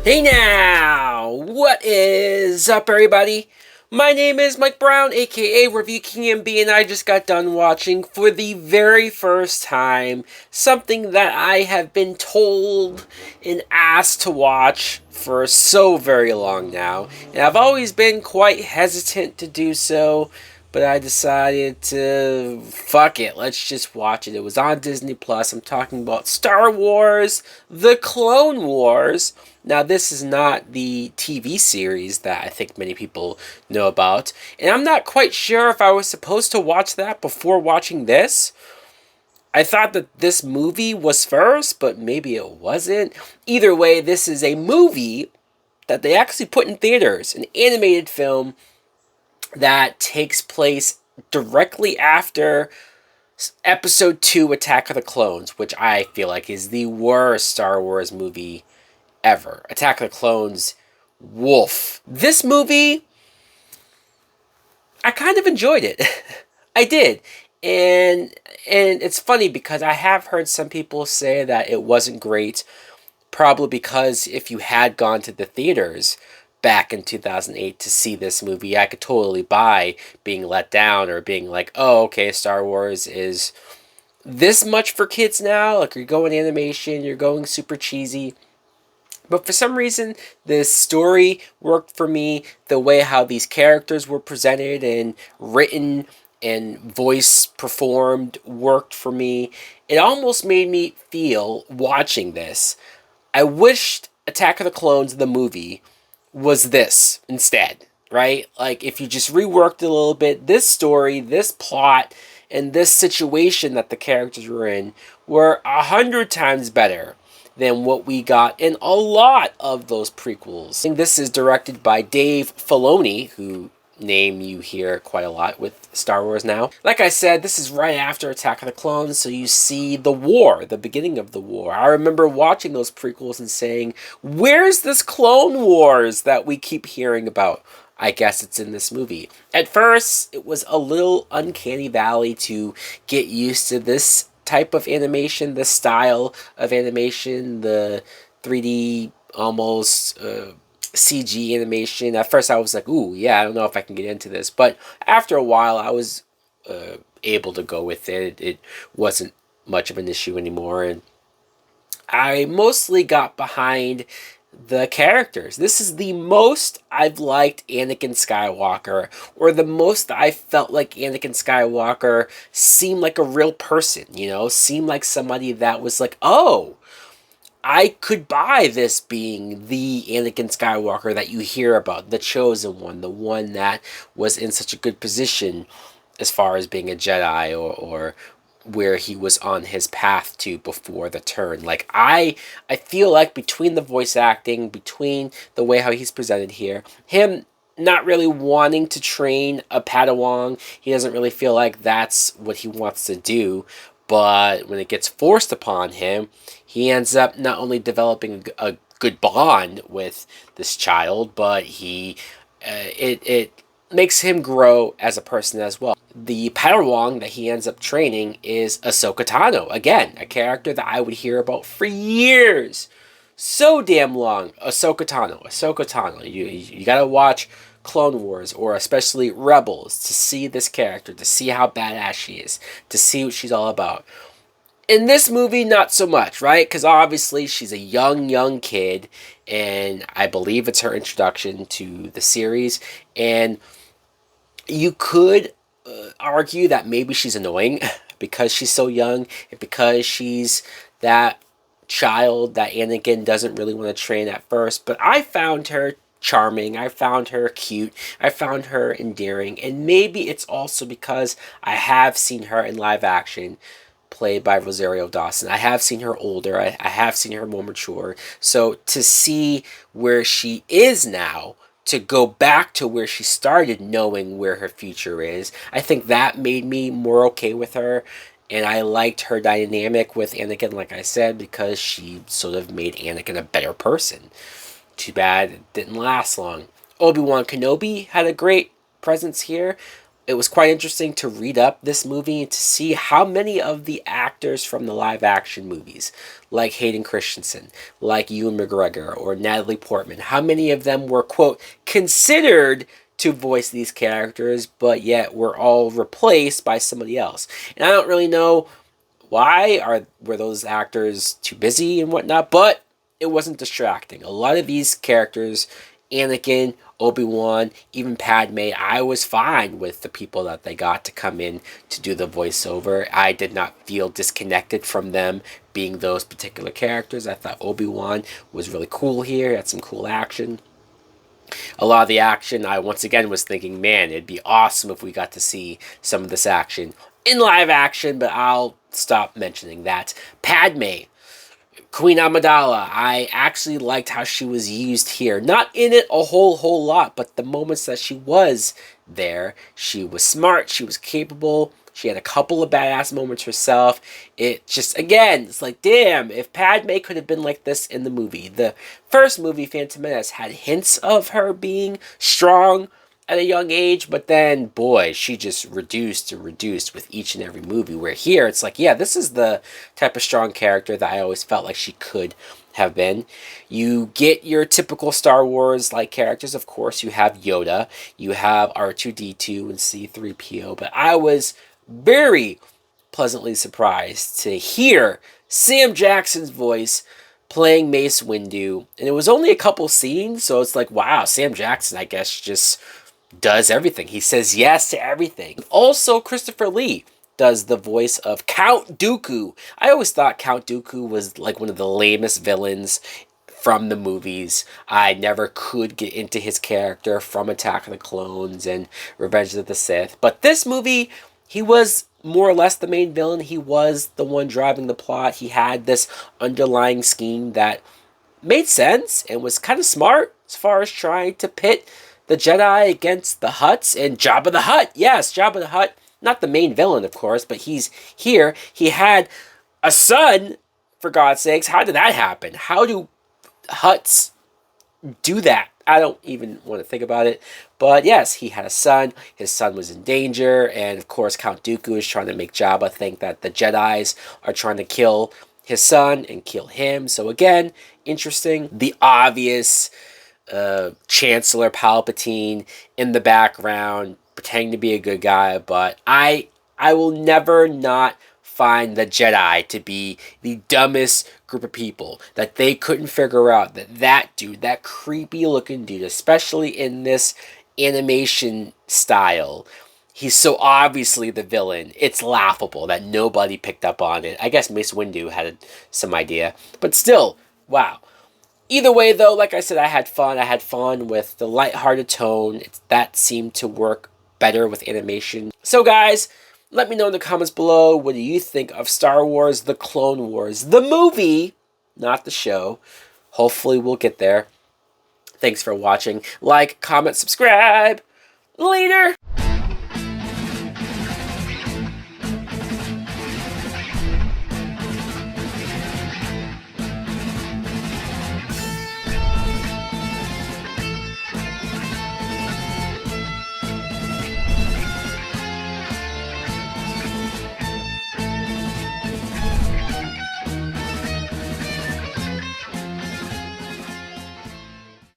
Hey now! What is up, everybody? My name is Mike Brown, aka Review King MB, and I just got done watching for the very first time something that I have been told and asked to watch for so very long now. And I've always been quite hesitant to do so, but I decided to fuck it. Let's just watch it. It was on Disney Plus. I'm talking about Star Wars: The Clone Wars. Now, this is not the TV series that I think many people know about, and I'm not quite sure if I was supposed to watch that before watching this. I thought that this movie was first, but maybe it wasn't. Either way, this is a movie that they actually put in theaters, an animated film that takes place directly after Episode 2, Attack of the Clones, which I feel like is the worst Star Wars movie ever. Attack of the Clones, woof. This movie, I kind of enjoyed it. I did. And it's funny because I have heard some people say that it wasn't great, probably because if you had gone to the theaters back in 2008 to see this movie, I could totally buy being let down or being like, oh, okay, Star Wars is this much for kids now. Like, you're going animation, you're going super cheesy. But for some reason, the story worked for me. The way how these characters were presented and written and voice performed worked for me. It almost made me feel, watching this, I wished Attack of the Clones, the movie, was this instead, right? Like, if you just reworked it a little bit, this story, this plot, and this situation that the characters were in were 100 times better than what we got in a lot of those prequels. And this is directed by Dave Filoni, who name you hear quite a lot with Star Wars now. Like I said, this is right after Attack of the Clones, so you see the war, the beginning of the war. I remember watching those prequels and saying, where's this Clone Wars that we keep hearing about? I guess it's in this movie. At first, it was a little uncanny valley to get used to this type of animation, the style of animation, the 3D almost CG animation. At first I was like, ooh, yeah, I don't know if I can get into this. But after a while, I was able to go with it. It wasn't much of an issue anymore. And I mostly got behind the characters. This is the most I've liked Anakin Skywalker, or the most I felt like Anakin Skywalker seemed like a real person, seemed like somebody that was like, oh, I could buy this being the Anakin Skywalker that you hear about, the chosen one, the one that was in such a good position as far as being a Jedi or where he was on his path to before the turn. Like, I feel like between the voice acting, between the way how he's presented here, him not really wanting to train a Padawan, he doesn't really feel like that's what he wants to do. But when it gets forced upon him, he ends up not only developing a good bond with this child, but it makes him grow as a person as well. The Padawan that he ends up training is Ahsoka Tano. Again, a character that I would hear about for years. So damn long. Ahsoka Tano. You gotta watch Clone Wars, or especially Rebels, to see this character, to see how badass she is, to see what she's all about. In this movie, not so much, right? Because obviously she's a young kid, and I believe it's her introduction to the series, and you could argue that maybe she's annoying because she's so young, and because she's that child that Anakin doesn't really want to train at first. But I found her charming, I found her cute, I found her endearing, and maybe it's also because I have seen her in live action, played by Rosario Dawson. I have seen her older, I have seen her more mature. So to see where she is now, to go back to where she started, knowing where her future is, I think that made me more okay with her. And I liked her dynamic with Anakin, like I said, because she sort of made Anakin a better person. Too bad it didn't last long. Obi-Wan Kenobi had a great presence here. it was quite interesting to read up this movie and to see how many of the actors from the live action movies, like Hayden Christensen, like Ewan McGregor, or Natalie Portman, how many of them were, quote, considered to voice these characters, but yet were all replaced by somebody else. And I don't really know why. Were those actors too busy and whatnot? But it wasn't distracting. A lot of these characters, Anakin, Obi-Wan, even Padme, I was fine with the people that they got to come in to do the voiceover. I did not feel disconnected from them being those particular characters. I thought Obi-Wan was really cool here. He had some cool action. A lot of the action, I once again was thinking, man, it'd be awesome if we got to see some of this action in live action, but I'll stop mentioning that. Padme, Queen Amidala, I actually liked how she was used here. Not in it a whole lot, but the moments that she was there, she was smart, she was capable, she had a couple of badass moments herself. It just, again, it's like, damn, if Padme could have been like this in the movie. The first movie, Phantom Menace, had hints of her being strong at a young age, but then, boy, she just reduced with each and every movie. Where here, it's like, yeah, this is the type of strong character that I always felt like she could have been. You get your typical Star Wars-like characters, of course. You have Yoda, you have R2-D2 and C-3PO, but I was very pleasantly surprised to hear Sam Jackson's voice playing Mace Windu, and it was only a couple scenes, so it's like, wow, Sam Jackson, I guess, just does everything. He says yes to everything. Also, Christopher Lee does the voice of Count Dooku. I always thought Count Dooku was like one of the lamest villains from the movies. I never could get into his character from Attack of the Clones and Revenge of the Sith. But this movie, he was more or less the main villain. He was the one driving the plot. He had this underlying scheme that made sense and was kind of smart as far as trying to pit the Jedi against the Hutts and Jabba the Hutt. Yes, Jabba the Hutt, not the main villain, of course, but he's here. He had a son, for God's sakes. How did that happen? How do Hutts do that? I don't even want to think about it. But yes, he had a son. His son was in danger. And of course, Count Dooku is trying to make Jabba think that the Jedis are trying to kill his son and kill him. So again, interesting. The obvious Chancellor Palpatine in the background, pretending to be a good guy. But I will never not find the Jedi to be the dumbest group of people, that they couldn't figure out that dude, that creepy looking dude, especially in this animation style, he's so obviously the villain. It's laughable that nobody picked up on it. I guess Mace Windu had some idea, but still, wow. Either way, though, like I said, I had fun. I had fun with the lighthearted tone. That seemed to work better with animation. So, guys, let me know in the comments below, what do you think of Star Wars The Clone Wars? The movie, not the show. Hopefully we'll get there. Thanks for watching. Like, comment, subscribe. Later!